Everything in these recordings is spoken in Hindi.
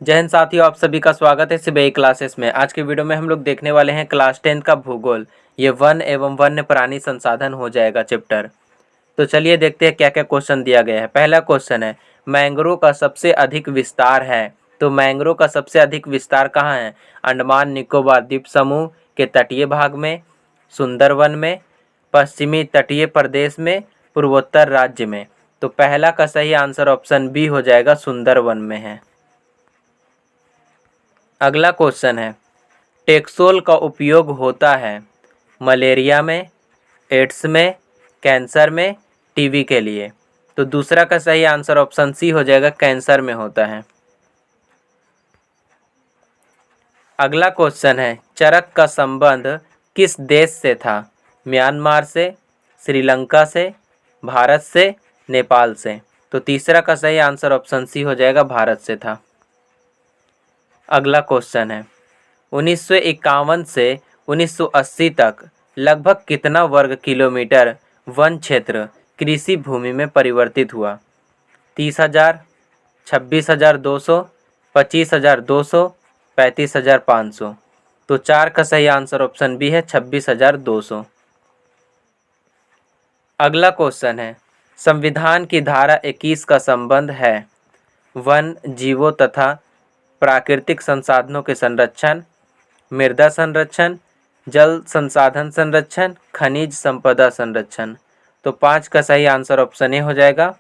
जय हिंद साथियों, आप सभी का स्वागत है सीबीआई क्लासेस में। आज के वीडियो में हम लोग देखने वाले हैं क्लास 10 का भूगोल। ये वन एवं वन्य प्राणी संसाधन हो जाएगा चैप्टर। तो चलिए देखते हैं क्या क्या क्वेश्चन दिया गया है। पहला क्वेश्चन है, मैंग्रोव का सबसे अधिक विस्तार है। तो मैंग्रोव का सबसे अधिक विस्तार कहाँ है? अंडमान निकोबार द्वीप समूह के तटीय भाग में, सुंदरवन में, पश्चिमी तटीय प्रदेश में, पूर्वोत्तर राज्य में। तो पहला का सही आंसर ऑप्शन बी हो जाएगा, सुंदरवन में है। अगला क्वेश्चन है, टेक्सोल का उपयोग होता है मलेरिया में, एड्स में, कैंसर में, टीबी के लिए। तो दूसरा का सही आंसर ऑप्शन सी हो जाएगा, कैंसर में होता है। अगला क्वेश्चन है, चरक का संबंध किस देश से था? म्यांमार से, श्रीलंका से, भारत से, नेपाल से। तो तीसरा का सही आंसर ऑप्शन सी हो जाएगा, भारत से था। अगला क्वेश्चन है, 1951 से 1980 तक लगभग कितना वर्ग किलोमीटर वन क्षेत्र कृषि भूमि में परिवर्तित हुआ? 30,000, 26,200, 25,200, 35,500। तो चार का सही आंसर ऑप्शन बी है, 26,200। अगला क्वेश्चन है, संविधान की धारा 21 का संबंध है वन जीवों तथा प्राकृतिक संसाधनों के संरक्षण, मृदा संरक्षण, जल संसाधन संरक्षण, खनिज संपदा संरक्षण। तो पाँच का सही आंसर ऑप्शन ए हो जाएगा,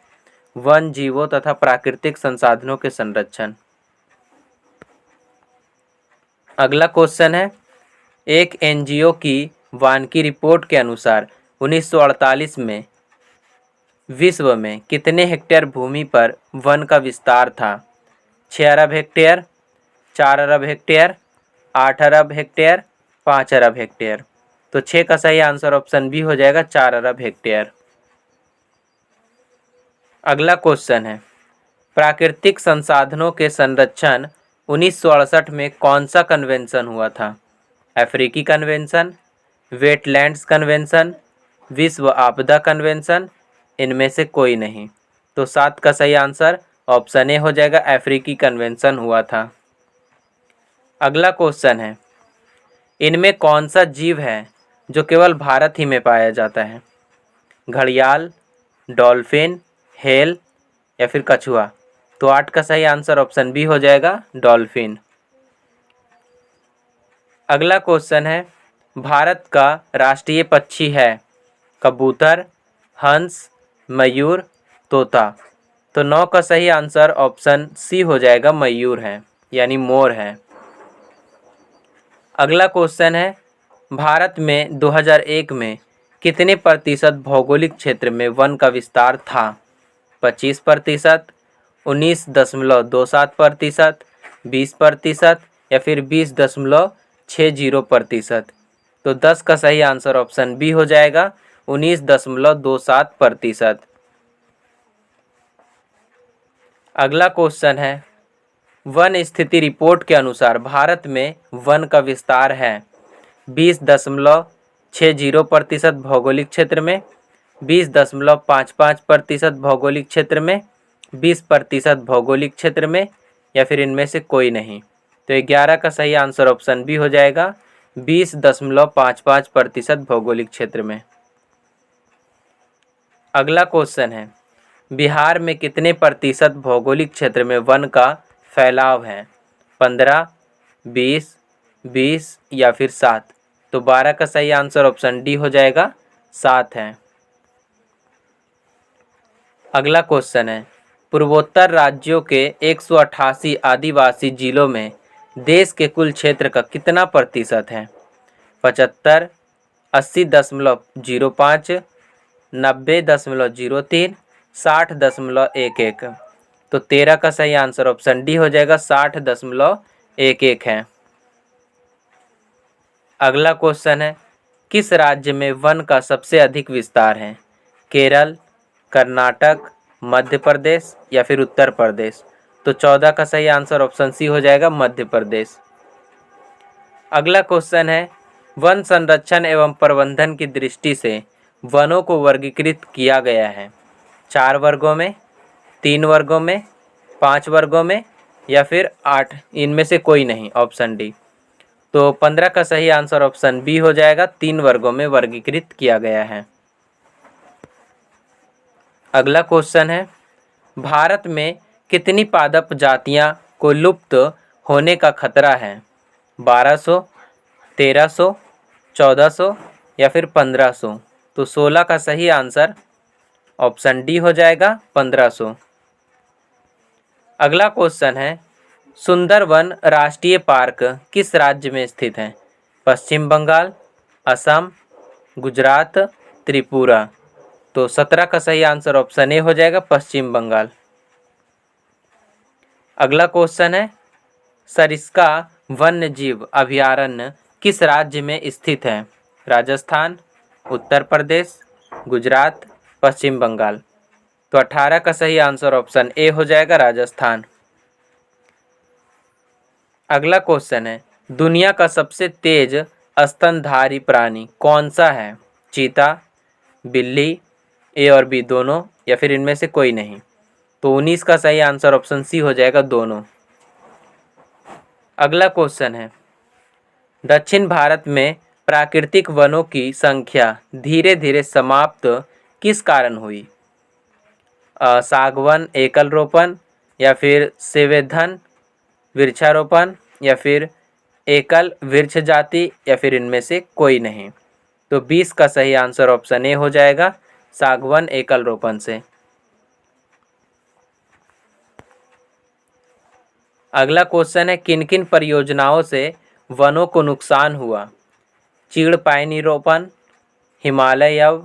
वन जीवों तथा प्राकृतिक संसाधनों के संरक्षण। अगला क्वेश्चन है, एक एनजीओ की वानिकी रिपोर्ट के अनुसार 1948 में विश्व में कितने हेक्टेयर भूमि पर वन का विस्तार था? 6 अरब हेक्टेयर, 4 अरब हेक्टेयर, 8 अरब हेक्टेयर, 5 अरब हेक्टेयर। तो 6 का सही आंसर ऑप्शन बी हो जाएगा, 4 अरब हेक्टेयर। अगला क्वेश्चन है, प्राकृतिक संसाधनों के संरक्षण 1968 में कौन सा कन्वेंशन हुआ था? अफ्रीकी कन्वेंशन, वेटलैंड्स कन्वेंशन, विश्व आपदा कन्वेंशन, इनमें से कोई नहीं। तो 7 का सही आंसर ऑप्शन ए हो जाएगा, अफ्रीकी कन्वेंशन हुआ था। अगला क्वेश्चन है, इनमें कौन सा जीव है जो केवल भारत ही में पाया जाता है? घड़ियाल, डॉल्फिन, हेल या फिर कछुआ। तो 8 का सही आंसर ऑप्शन बी हो जाएगा, डॉल्फिन। अगला क्वेश्चन है, भारत का राष्ट्रीय पक्षी है कबूतर, हंस, मयूर, तोता। तो 9 का सही आंसर ऑप्शन सी हो जाएगा, मयूर है, यानी मोर है। अगला क्वेश्चन है, भारत में 2001 में कितने प्रतिशत भौगोलिक क्षेत्र में वन का विस्तार था? 25%, 19.27%, 20% या फिर 20.60%। तो 10 का सही आंसर ऑप्शन बी हो जाएगा, 19.27%। अगला क्वेश्चन है, वन स्थिति रिपोर्ट के अनुसार भारत में वन का विस्तार है 20.60% भौगोलिक क्षेत्र में, 20.55% भौगोलिक क्षेत्र में, 20% भौगोलिक क्षेत्र में, या फिर इनमें से कोई नहीं। तो 11 का सही आंसर ऑप्शन बी हो जाएगा, 20.55% भौगोलिक क्षेत्र में। अगला क्वेश्चन है, बिहार में कितने प्रतिशत भौगोलिक क्षेत्र में वन का फैलाव है? 15, 20, 20 या फिर 7। तो 12 का सही आंसर ऑप्शन डी हो जाएगा, 7 है। अगला क्वेश्चन है, पूर्वोत्तर राज्यों के 188 आदिवासी जिलों में देश के कुल क्षेत्र का कितना प्रतिशत है? 75, 80.05, 90.03, 60.11। तो 13 का सही आंसर ऑप्शन डी हो जाएगा, 60.11 है। अगला क्वेश्चन है, किस राज्य में वन का सबसे अधिक विस्तार है? केरल, कर्नाटक, मध्य प्रदेश या फिर उत्तर प्रदेश। तो 14 का सही आंसर ऑप्शन सी हो जाएगा, मध्य प्रदेश। अगला क्वेश्चन है, वन संरक्षण एवं प्रबंधन की दृष्टि से वनों को वर्गीकृत किया गया है 4 वर्गों में, 3 वर्गों में, 5 वर्गों में या फिर 8, इनमें से कोई नहीं, ऑप्शन डी। तो 15 का सही आंसर ऑप्शन बी हो जाएगा, 3 वर्गों में वर्गीकृत किया गया है। अगला क्वेश्चन है, भारत में कितनी पादप जातियां को लुप्त होने का खतरा है? 1200, 1300, 1400 या फिर 1500? तो 16 का सही आंसर ऑप्शन डी हो जाएगा, 1500। अगला क्वेश्चन है, सुंदरवन राष्ट्रीय पार्क किस राज्य में स्थित है? पश्चिम बंगाल, असम, गुजरात, त्रिपुरा? तो 17 का सही आंसर ऑप्शन ए हो जाएगा, पश्चिम बंगाल। अगला क्वेश्चन है, सरिस्का वन्य जीव अभयारण्य किस राज्य में स्थित है? राजस्थान, उत्तर प्रदेश, गुजरात, पश्चिम बंगाल? तो 18 का सही आंसर ऑप्शन ए हो जाएगा, राजस्थान। अगला क्वेश्चन है, दुनिया का सबसे तेज स्तनधारी प्राणी कौन सा है? चीता, बिल्ली, ए और बी दोनों या फिर इनमें से कोई नहीं? तो 19 का सही आंसर ऑप्शन सी हो जाएगा, दोनों। अगला क्वेश्चन है, दक्षिण भारत में प्राकृतिक वनों की संख्या धीरे धीरे समाप्त किस कारण हुई? सागवन एकल रोपण या फिर संवर्धन वृक्षारोपण या फिर एकल वृक्ष जाति या फिर इनमें से कोई नहीं? तो 20 का सही आंसर ऑप्शन ए हो जाएगा, सागवन एकल रोपण से। अगला क्वेश्चन है, किन किन परियोजनाओं से वनों को नुकसान हुआ? चीड़ पाइनी रोपण, हिमालयन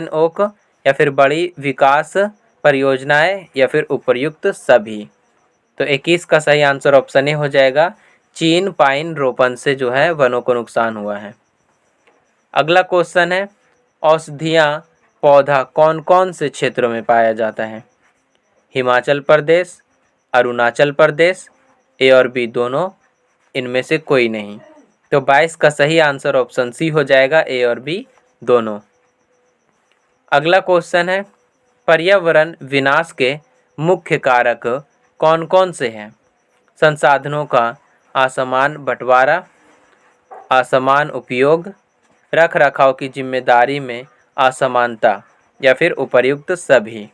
ओक या फिर बड़ी विकास परियोजनाएं या फिर उपर्युक्त सभी? तो 21 का सही आंसर ऑप्शन ए हो जाएगा, चीन पाइन रोपण से जो है वनों को नुकसान हुआ है। अगला क्वेश्चन है, औषधियाँ पौधा कौन कौन से क्षेत्रों में पाया जाता है? हिमाचल प्रदेश, अरुणाचल प्रदेश, ए और बी दोनों, इनमें से कोई नहीं? तो 22 का सही आंसर ऑप्शन सी हो जाएगा, ए और बी दोनों। अगला क्वेश्चन है, पर्यावरण विनाश के मुख्य कारक कौन कौन से हैं? संसाधनों का असमान बंटवारा, असमान उपयोग, रख रखाव की जिम्मेदारी में असमानता या फिर उपर्युक्त सभी?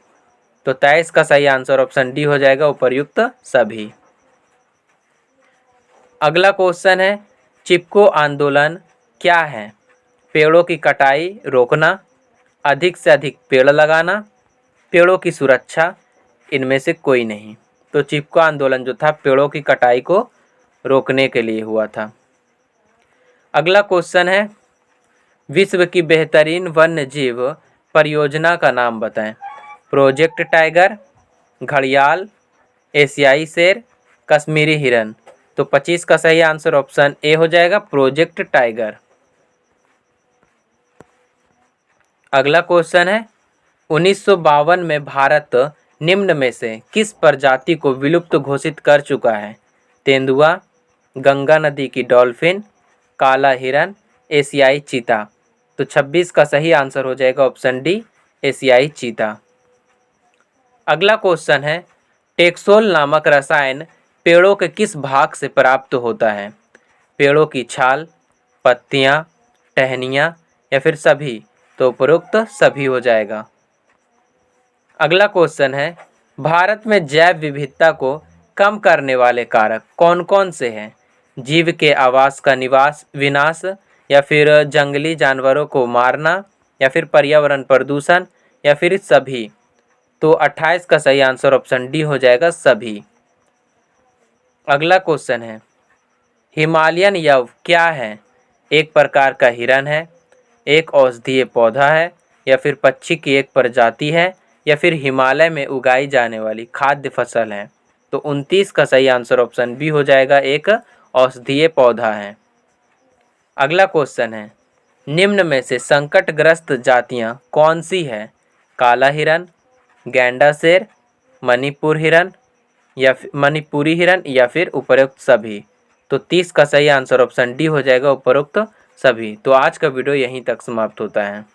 तो 23 का सही आंसर ऑप्शन डी हो जाएगा, उपर्युक्त सभी। अगला क्वेश्चन है, चिपको आंदोलन क्या है? पेड़ों की कटाई रोकना, अधिक से अधिक पेड़ लगाना, पेड़ों की सुरक्षा, इनमें से कोई नहीं? तो चिपको आंदोलन जो था पेड़ों की कटाई को रोकने के लिए हुआ था। अगला क्वेश्चन है, विश्व की बेहतरीन वन्य जीव परियोजना का नाम बताएं? प्रोजेक्ट टाइगर, घड़ियाल, एशियाई शेर, कश्मीरी हिरन? तो 25 का सही आंसर ऑप्शन ए हो जाएगा, प्रोजेक्ट टाइगर। अगला क्वेश्चन है, 1952 में भारत निम्न में से किस प्रजाति को विलुप्त घोषित कर चुका है? तेंदुआ, गंगा नदी की डॉल्फिन, काला हिरन, एशियाई चीता? तो 26 का सही आंसर हो जाएगा ऑप्शन डी, एशियाई चीता। अगला क्वेश्चन है, टेक्सोल नामक रसायन पेड़ों के किस भाग से प्राप्त होता है? पेड़ों की छाल, पत्तियां, टहनियां या फिर सभी? तो उपरोक्त सभी हो जाएगा। अगला क्वेश्चन है, भारत में जैव विविधता को कम करने वाले कारक कौन कौन से हैं? जीव के आवास का विनाश या फिर जंगली जानवरों को मारना या फिर पर्यावरण प्रदूषण या फिर सभी? तो 28 का सही आंसर ऑप्शन डी हो जाएगा, सभी। अगला क्वेश्चन है, हिमालयन यव क्या है? एक प्रकार का हिरन है, एक औषधीय पौधा है या फिर पक्षी की एक प्रजाति है या फिर हिमालय में उगाई जाने वाली खाद्य फसल है? तो 29 का सही आंसर ऑप्शन बी हो जाएगा, एक औषधीय पौधा है। अगला क्वेश्चन है, निम्न में से संकटग्रस्त जातियां कौन सी है? काला हिरन, गैंडा शेर, मणिपुरी हिरन या फिर उपरोक्त सभी? तो 30 का सही आंसर ऑप्शन डी हो जाएगा, उपरोक्त सभी। तो आज का वीडियो यहीं तक समाप्त होता है।